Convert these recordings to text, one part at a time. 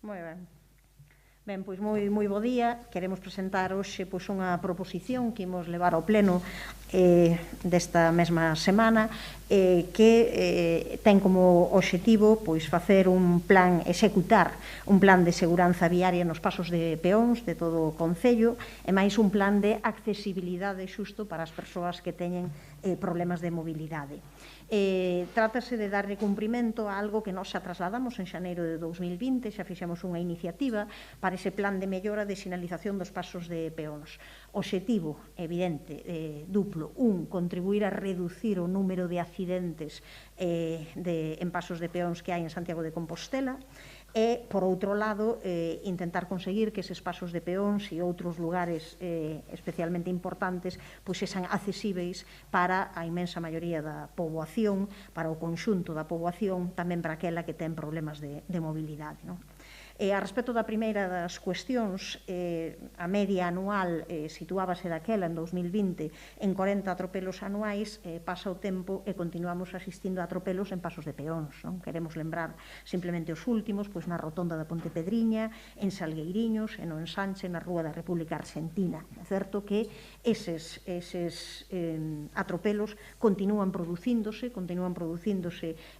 Moi ben. Ben, pois moi bo día. Queremos presentar hoxe unha proposición que imos levar ao pleno desta mesma semana que ten como obxectivo facer un plan, executar un plan de seguranza viaria nos pasos de peóns de todo o concello e máis un plan de accesibilidade xusto para as persoas que teñen problemas de mobilidade. Trátase de darle cumprimento a algo que nós xa trasladamos en xaneiro de 2020, xa fixemos unha iniciativa para ese plan de mellora de sinalización dos pasos de peóns. Obxectivo, evidente, duplo. Un, contribuir a reducir o número de accidentes en pasos de peóns que hai en Santiago de Compostela, e, por outro lado, intentar conseguir que eses pasos de peóns e outros lugares especialmente importantes sexan accesíveis para a inmensa maioría da poboación, para o conxunto da poboación, tamén para aquela que ten problemas de mobilidade. A respecto da primeira das cuestións, a media anual situábase daquela en 2020 en 40 atropelos anuais, pasa o tempo e continuamos asistindo a atropelos en pasos de peóns. Queremos lembrar simplemente os últimos, na rotonda da Ponte Pedriña, en Salgueiriños, en Ensanche, na Rúa da República Argentina. É certo que eses atropelos continúan producíndose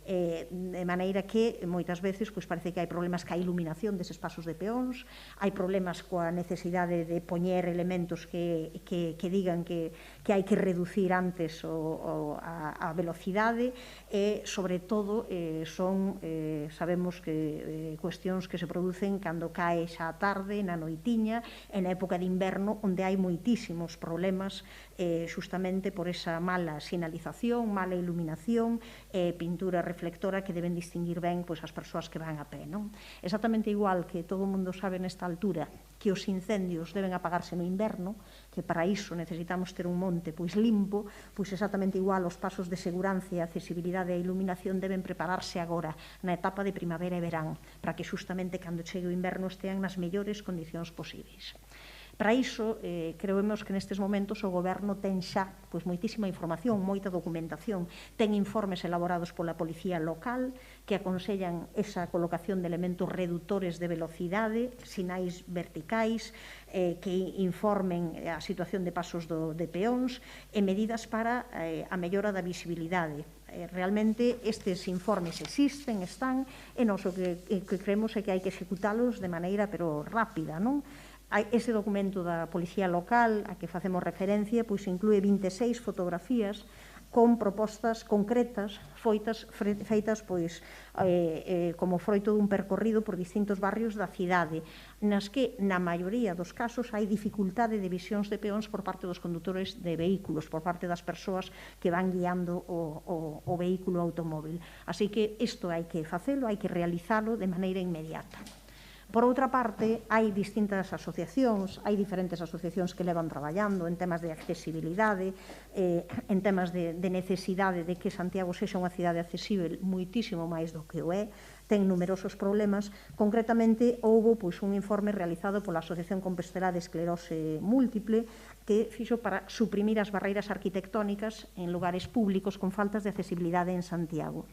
de maneira que moitas veces parece que hai problemas ca iluminación deses pasos de peóns, hai problemas coa necesidade de poñer elementos que digan que hai que reducir antes a velocidade e, sobre todo, sabemos que cuestións que se producen cando cae xa a tarde, na noitiña, en época de inverno, onde hai moitísimos problemas justamente por esa mala sinalización, mala iluminación e pintura reflectora que deben distinguir ben as persoas que van a pé. Exactamente igual que todo o mundo sabe nesta altura que os incendios deben apagarse no inverno, que para iso necesitamos ter un monte limpo, exactamente igual os pasos de seguranza, accesibilidade e iluminación deben prepararse agora, na etapa de primavera e verán, para que justamente cando chegue o inverno estean nas mellores condicións posíveis. Para iso, creemos que nestes momentos o Goberno ten xa moitísima información, moita documentación, ten informes elaborados pola Policía Local que aconsellan esa colocación de elementos reductores de velocidade, sinais verticais, que informen a situación de pasos de peóns e medidas para a mellora da visibilidade. Realmente estes informes existen, están, e nós o que creemos é que hai que executalos de maneira rápida, non? Ese documento da Policía Local a que facemos referencia inclúe 26 fotografías con propostas concretas feitas como froito dun percorrido por distintos barrios da cidade, nas que, na maioría dos casos, hai dificultade de visións de peóns por parte dos condutores de vehículos, por parte das persoas que van guiando o vehículo automóvil. Así que isto hai que facelo, hai que realizalo de maneira inmediata. Por outra parte, hai distintas asociacións, hai diferentes asociacións que levan traballando en temas de accesibilidade, en temas de necesidade de que Santiago sexa unha cidade accesible moitísimo máis do que o é, ten numerosos problemas. Concretamente, houbo un informe realizado pola Asociación Compostela de Esclerose Múltiple que fixo para suprimir as barreiras arquitectónicas en lugares públicos con faltas de accesibilidade en Santiago.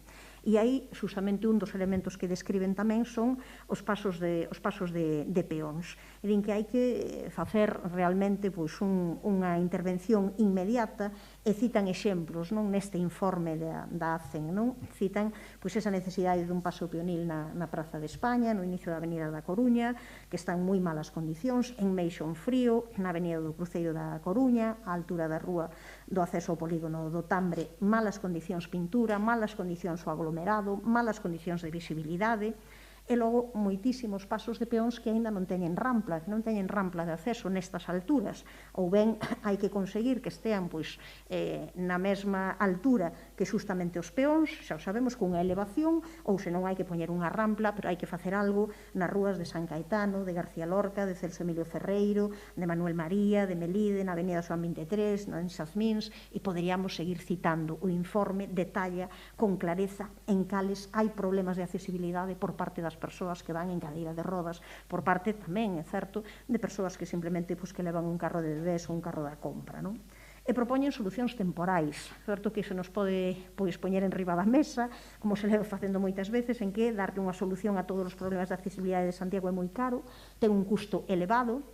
E aí, justamente, un dos elementos que describen tamén son os pasos de peóns. E din que hai que facer realmente unha intervención inmediata e citan exemplos neste informe da ACEN. Citan esa necesidade dun paso peonil na Praza de España, no inicio da Avenida da Coruña, que está en moi malas condicións, en Meixón Frío, na Avenida do Cruceiro da Coruña, á altura da rúa do acceso ao polígono do Tambre, malas condicións pintura, malas condicións o aglomerado, malas condicións de visibilidade, e logo moitísimos pasos de peóns que aínda non teñen rampla de acceso nestas alturas, ou ben hai que conseguir que estean na mesma altura que justamente os peóns, xa o sabemos, cunha elevación, ou senón hai que poñer unha rampla, pero hai que facer algo nas rúas de San Caetano, de García Lorca, de Celso Emilio Ferreiro, de Manuel María, de Melide, na Avenida Xoán 23, en Xazmíns, e poderíamos seguir citando. O informe detalla con clareza en cales hai problemas de accesibilidade por parte das persoas que van en cadeira de rodas, por parte tamén, é certo, de persoas que simplemente que levan un carro de bebés ou un carro da compra. e propoñen solucións temporais. Certo que se nos pode poñer en riba da mesa, como se leva facendo moitas veces, en que darlle unha solución a todos os problemas de accesibilidade de Santiago é moi caro, ten un custo elevado,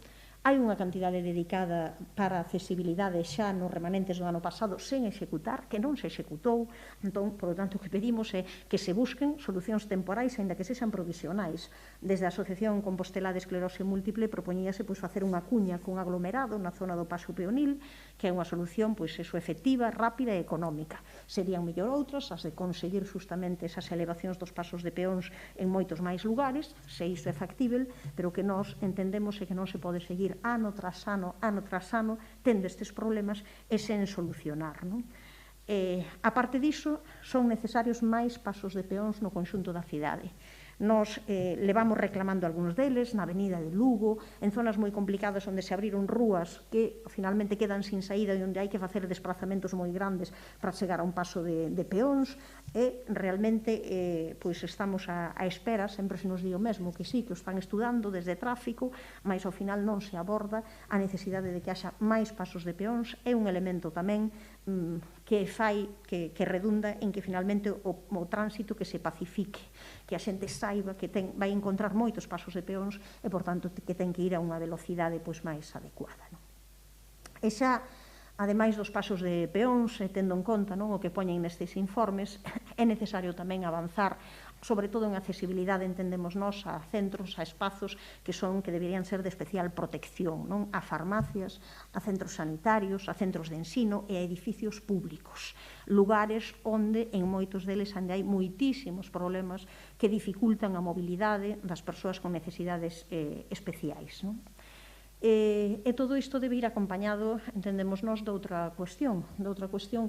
hai unha cantidade dedicada para a accesibilidade xa nos remanentes do ano pasado sen executar, que non se executou. Entón, por lo tanto, o que pedimos é que se busquen solucións temporais, aínda que sexan provisionais. Desde a Asociación Compostela de Esclerose Múltiple propoñíase facer unha cuña cun aglomerado na zona do Paso Peonil, que é unha solución efectiva, rápida e económica. Serían mellor outras, as de conseguir justamente esas elevacións dos pasos de peóns en moitos máis lugares, se iso é factível, pero que nós entendemos é que non se pode seguir ano tras ano, tendo estes problemas e sen solucionar. A parte diso, son necesarios máis pasos de peóns no conxunto da cidade. Nos levamos reclamando algúns deles na avenida de Lugo, en zonas moi complicadas onde se abriron rúas que finalmente quedan sin saída e onde hai que facer desplazamentos moi grandes para chegar a un paso de peóns, e realmente estamos a espera, sempre se nos di o mesmo, que sí, que o están estudando desde tráfico, mas ao final non se aborda a necesidade de que haxa máis pasos de peóns. É un elemento tamén que redunda en que finalmente o tránsito que se pacifique, que a xente saiba que vai encontrar moitos pasos de peóns e, por tanto, que ten que ir a unha velocidade máis adecuada. E xa, ademais dos pasos de peóns, tendo en conta o que poñen nestes informes, é necesario tamén avanzar, sobre todo en accesibilidade, entendemos nós, a centros, a espazos que deberían ser de especial protección, a farmacias, a centros sanitarios, a centros de ensino e a edificios públicos, lugares onde en moitos deles ainda hai moitísimos problemas que dificultan a mobilidade das persoas con necesidades especiais. E todo isto debe ir acompañado, entendemos nós, de outra cuestión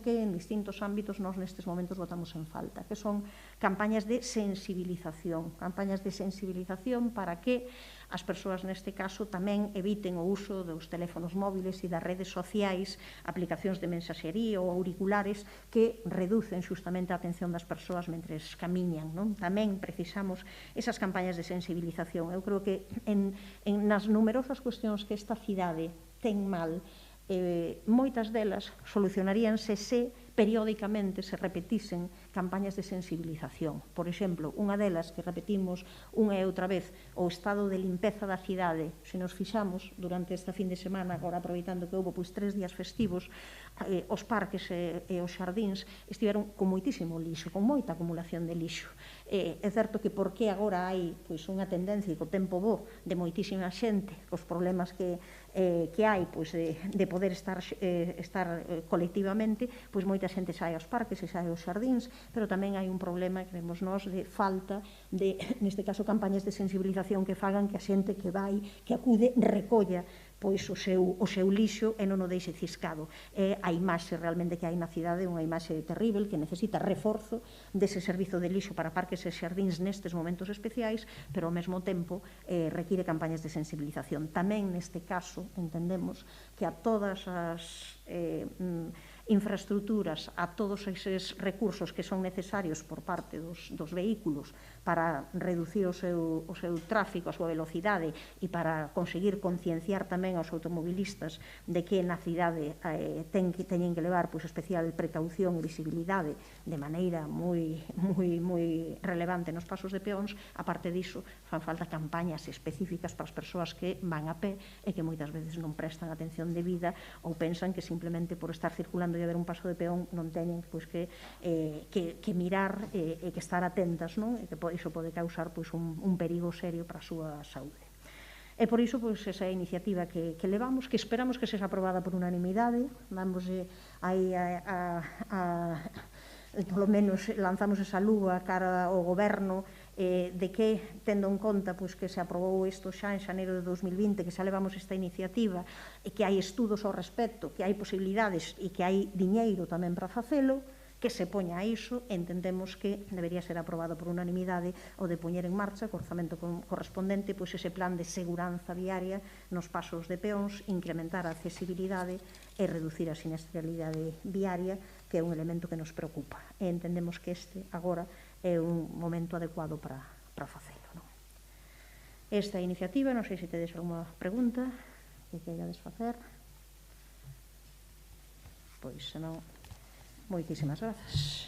que en distintos ámbitos nós nestes momentos botamos en falta, que son campañas de sensibilización para que as persoas neste caso tamén eviten o uso dos teléfonos móviles e das redes sociais, aplicacións de mensaxería ou auriculares que reducen xustamente a atención das persoas mentres camiñan. Tamén precisamos esas campañas de sensibilización. Eu creo que nas numerosas cuestións que esta cidade ten mal, moitas delas solucionaríanse se periódicamente se repetisen campañas de sensibilización. Por exemplo, unha delas que repetimos unha e outra vez, o estado de limpeza da cidade. Se nos fixamos durante esta fin de semana, agora aproveitando que houve 3 días festivos, os parques e os xardíns estiveron con moitísimo lixo, con moita acumulación de lixo. É certo que porque agora hai unha tendencia e co tempo bo de moitísima xente, os problemas que hai de poder estar colectivamente, moita xente sae aos parques e sae aos xardíns, pero tamén hai un problema, creemos nós, de falta de, neste caso, campañas de sensibilización que fagan que a xente que acude, recolla o seu lixo e non o deixe ciscado. É a imaxe realmente que hai na cidade, unha imaxe terrible que necesita reforzo dese servizo de lixo para parques e xardíns nestes momentos especiais, pero ao mesmo tempo require campañas de sensibilización. Tamén neste caso entendemos que a todas as infraestructuras, a todos eses recursos que son necesarios por parte dos vehículos para reducir o seu tráfico, a súa velocidade e para conseguir concienciar tamén aos automobilistas de que na cidade teñen que levar especial precaución e visibilidade de maneira moi relevante nos pasos de peóns. A parte diso, fan falta campañas específicas para as persoas que van a pé e que moitas veces non prestan atención debida ou pensan que simplemente por estar circulando e haber un paso de peón non teñen que mirar e que estar atentas, e que iso pode causar un perigo serio para a súa saúde. E por iso, esa iniciativa que levamos, que esperamos que sexa aprobada por unanimidade, vamos aí polo menos lanzamos esa lúa cara ao goberno de que, tendo en conta que se aprobou isto xa en xaneiro de 2020, que xa levamos esta iniciativa e que hai estudos ao respecto, que hai posibilidades e que hai diñeiro tamén para facelo, que se poña a iso, entendemos que debería ser aprobado por unanimidade o de poñer en marcha, co orzamento correspondente, ese plan de seguranza viaria nos pasos de peóns, incrementar a accesibilidade e reducir a siniestralidade viaria, que é un elemento que nos preocupa. E entendemos que este agora é un momento adecuado para facelo. Esta iniciativa, non sei se tedes alguma pregunta que queirades facer. pois senón, moitísimas grazas.